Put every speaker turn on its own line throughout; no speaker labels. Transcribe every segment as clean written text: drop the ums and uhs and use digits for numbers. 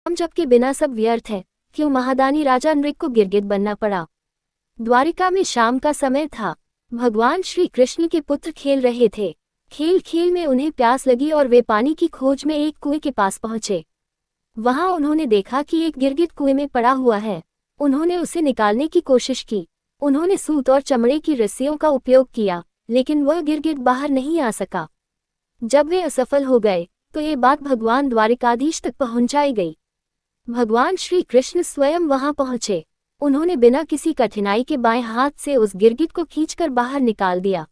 हम जबकि बिना सब व्यर्थ है, क्यों महादानी राजा नृग को गिरगिट बनना पड़ा। द्वारिका में शाम का समय था। भगवान श्री कृष्ण के पुत्र खेल रहे थे। खेल खेल में उन्हें प्यास लगी और वे पानी की खोज में एक कुएं के पास पहुंचे। वहां उन्होंने देखा कि एक गिरगिट कुएं में पड़ा हुआ है। उन्होंने उसे निकालने की कोशिश की। उन्होंने सूत और चमड़े की रस्सियों का उपयोग किया, लेकिन वह गिरगिट बाहर नहीं आ सका। जब वे असफल हो गए तो ये बात भगवान द्वारिकाधीश तक पहुंचाई गई। भगवान श्री कृष्ण स्वयं वहां पहुंचे। उन्होंने बिना किसी कठिनाई के बाएं हाथ से उस गिरगिट को खींचकर बाहर निकाल दिया।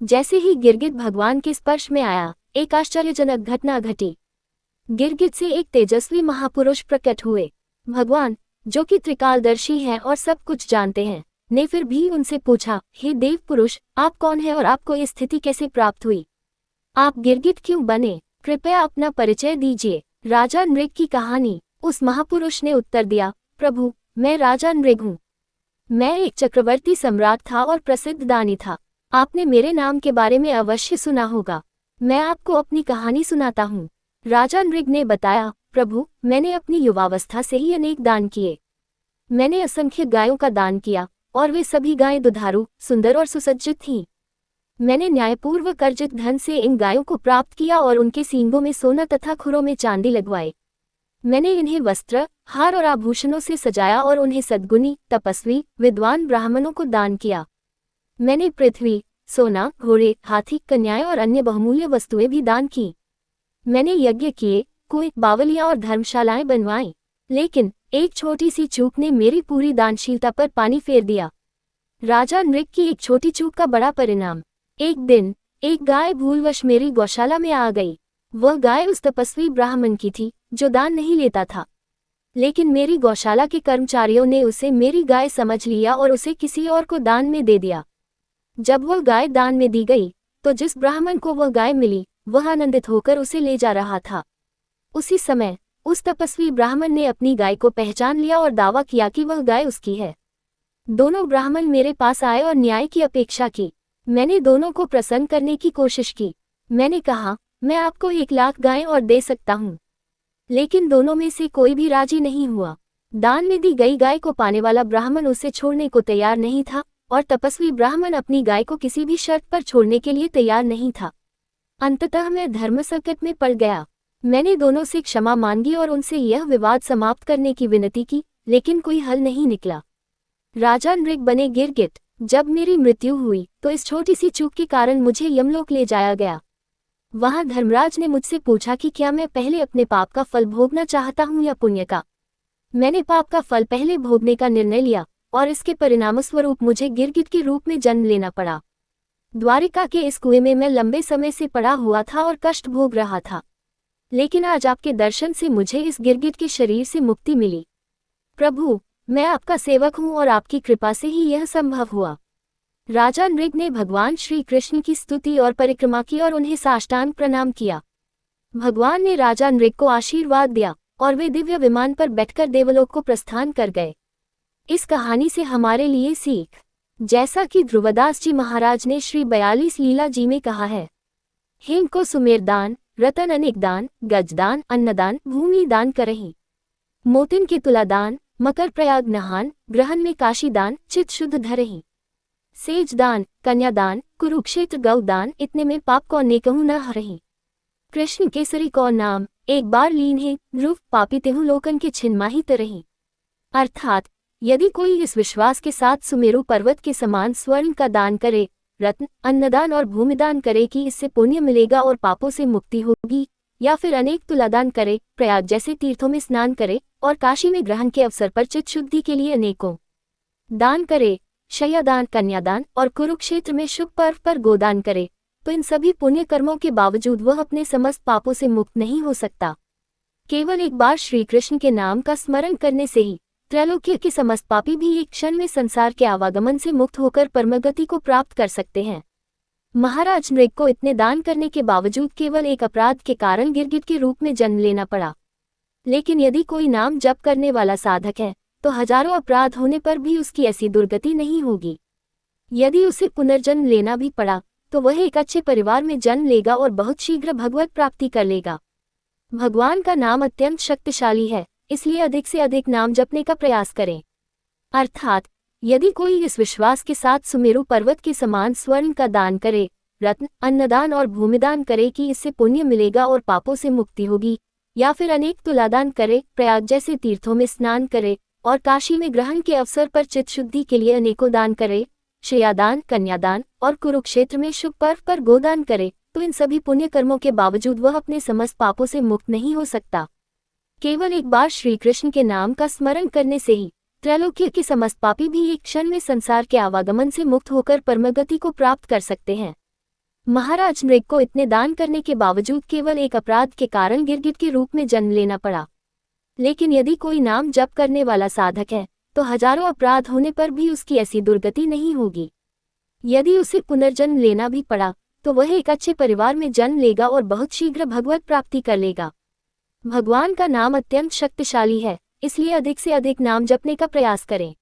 जैसे ही गिरगिट भगवान के स्पर्श में आया, एक आश्चर्यजनक घटना घटी। गिरगिट से एक तेजस्वी महापुरुष प्रकट हुए। भगवान, जो कि त्रिकालदर्शी हैं और सब कुछ जानते हैं, ने फिर भी उनसे पूछा, हे देव पुरुष, आप कौन हैं और आपको ये स्थिति कैसे प्राप्त हुई? आप गिरगिट क्यों बने? कृपया अपना परिचय दीजिए। राजा नृग की कहानी। उस महापुरुष ने उत्तर दिया, प्रभु, मैं राजा नृग हूँ। मैं एक चक्रवर्ती सम्राट था और प्रसिद्ध दानी था। आपने मेरे नाम के बारे में अवश्य सुना होगा। मैं आपको अपनी कहानी सुनाता हूँ। राजा नृग ने बताया, प्रभु, मैंने अपनी युवावस्था से ही अनेक दान किए। मैंने असंख्य गायों का दान किया और वे सभी गायें दुधारू, सुंदर और सुसज्जित थीं। मैंने न्यायपूर्वक अर्जित धन से इन गायों को प्राप्त किया और उनके सींगों में सोना तथा खुरों में चांदी लगवाए। मैंने इन्हें वस्त्र, हार और आभूषणों से सजाया और उन्हें सद्गुणी, तपस्वी, विद्वान ब्राह्मणों को दान किया। मैंने पृथ्वी, सोना, घोड़े, हाथी, कन्याएं और अन्य बहुमूल्य वस्तुएं भी दान की। मैंने यज्ञ किए, कुएं, बावलियां और धर्मशालाएं बनवाईं। लेकिन एक छोटी सी चूक ने मेरी पूरी दानशीलता पर पानी फेर दिया। राजा नृग की एक छोटी चूक का बड़ा परिणाम। एक दिन एक गाय भूलवश मेरी गौशाला में आ गई। वह गाय उस तपस्वी ब्राह्मण की थी जो दान नहीं लेता था, लेकिन मेरी गौशाला के कर्मचारियों ने उसे मेरी गाय समझ लिया और उसे किसी और को दान में दे दिया। जब वह गाय दान में दी गई तो जिस ब्राह्मण को वह गाय मिली, वह आनंदित होकर उसे ले जा रहा था। उसी समय उस तपस्वी ब्राह्मण ने अपनी गाय को पहचान लिया और दावा किया कि वह गाय उसकी है। दोनों ब्राह्मण मेरे पास आए और न्याय की अपेक्षा की। मैंने दोनों को प्रसन्न करने की कोशिश की। मैंने कहा, मैं आपको 1,00,000 गायें और दे सकता हूँ। लेकिन दोनों में से कोई भी राजी नहीं हुआ। दान में दी गई गाय को पाने वाला ब्राह्मण उसे छोड़ने को तैयार नहीं था और तपस्वी ब्राह्मण अपनी गाय को किसी भी शर्त पर छोड़ने के लिए तैयार नहीं था। अंततः मैं धर्म संकट में पड़ गया। मैंने दोनों से क्षमा मांगी और उनसे यह विवाद समाप्त करने की विनती की, लेकिन कोई हल नहीं निकला। राजा नृग बने गिरगिट। जब मेरी मृत्यु हुई तो इस छोटी सी चूक के कारण मुझे यमलोक ले जाया गया। वहां धर्मराज ने मुझसे पूछा कि क्या मैं पहले अपने पाप का फल भोगना चाहता हूं या पुण्य का। मैंने पाप का फल पहले भोगने का निर्णय लिया और इसके परिणामस्वरूप मुझे गिरगिट के रूप में जन्म लेना पड़ा। द्वारिका के इस कुएं में मैं लंबे समय से पड़ा हुआ था और कष्ट भोग रहा था, लेकिन आज आपके दर्शन से मुझे इस गिरगिट के शरीर से मुक्ति मिली। प्रभु, मैं आपका सेवक हूँ और आपकी कृपा से ही यह संभव हुआ। राजा नृग ने भगवान श्री कृष्ण की स्तुति और परिक्रमा की और उन्हें साष्टांग प्रणाम किया। भगवान ने राजा नृग को आशीर्वाद दिया और वे दिव्य विमान पर बैठकर देवलोक को प्रस्थान कर गए। इस कहानी से हमारे लिए सीख, जैसा कि ध्रुवदास जी महाराज ने श्री 42 लीला जी में कहा है, हिम को सुमेर दान, रतन अनेक दान, गजदान, अन्नदान, भूमि दान करही। मोतिन के तुला दान, मकर प्रयाग नहान, ग्रहण में काशी दान, चित शुद्ध धरही। सेज दान, कन्यादान, कुरुक्षेत्र गौ दान, इतने में पाप को नेकहु न हरही। कृष्ण केसरी को नाम, एक बार लीन है, ध्रुव पापी तेहु लोकन के छिन्माही तरही। अर्थात यदि कोई इस विश्वास के साथ सुमेरु पर्वत के समान स्वर्ण का दान करे, रत्न, अन्नदान और भूमिदान करे कि इससे पुण्य मिलेगा और पापों से मुक्ति होगी, या फिर अनेक तुलादान करे, प्रयाग जैसे तीर्थों में स्नान करे और काशी में ग्रहण के अवसर पर चित्त शुद्धि के लिए अनेकों दान करे, शय्यादान, कन्यादान और कुरुक्षेत्र में शुभ पर्व पर गोदान करे, तो इन सभी पुण्य कर्मों के बावजूद वह अपने समस्त पापों से मुक्त नहीं हो सकता। केवल एक बार श्री कृष्ण के नाम का स्मरण करने से ही त्रैलोक्य के समस्त पापी भी एक क्षण में संसार के आवागमन से मुक्त होकर परमगति को प्राप्त कर सकते हैं। महाराज नृग को इतने दान करने के बावजूद केवल एक अपराध के कारण गिरगिट के रूप में जन्म लेना पड़ा। लेकिन यदि कोई नाम जप करने वाला साधक है तो हजारों अपराध होने पर भी उसकी ऐसी दुर्गति नहीं होगी। यदि उसे पुनर्जन्म लेना भी पड़ा तो वह एक अच्छे परिवार में जन्म लेगा और बहुत शीघ्र भगवत प्राप्ति कर लेगा। भगवान का नाम अत्यंत शक्तिशाली है, इसलिए अधिक से अधिक नाम जपने का प्रयास करें। अर्थात यदि कोई इस विश्वास के साथ सुमेरु पर्वत के समान स्वर्ण का दान करे, रत्न, अन्नदान और भूमिदान करे कि इससे पुण्य मिलेगा और पापों से मुक्ति होगी, या फिर अनेक तुलादान करे, प्रयाग जैसे तीर्थों में स्नान करे और काशी में ग्रहण के अवसर पर चित्त शुद्धि के लिए अनेकों दान करे, शयादान, कन्यादान और कुरुक्षेत्र में शुभ पर्व पर गोदान करे, तो इन सभी पुण्य कर्मों के बावजूद वह अपने समस्त पापों से मुक्त नहीं हो सकता। केवल एक बार श्री कृष्ण के नाम का स्मरण करने से ही त्रैलोक्य के समस्त पापी भी एक क्षण में संसार के आवागमन से मुक्त होकर परमगति को प्राप्त कर सकते हैं। महाराज नृग को इतने दान करने के बावजूद केवल एक अपराध के कारण गिरगिट के रूप में जन्म लेना पड़ा। लेकिन यदि कोई नाम जप करने वाला साधक है तो हजारों अपराध होने पर भी उसकी ऐसी दुर्गति नहीं होगी। यदि उसे पुनर्जन्म लेना भी पड़ा तो वह एक अच्छे परिवार में जन्म लेगा और बहुत शीघ्र भगवत प्राप्ति कर लेगा। भगवान का नाम अत्यंत शक्तिशाली है, इसलिए अधिक से अधिक नाम जपने का प्रयास करें।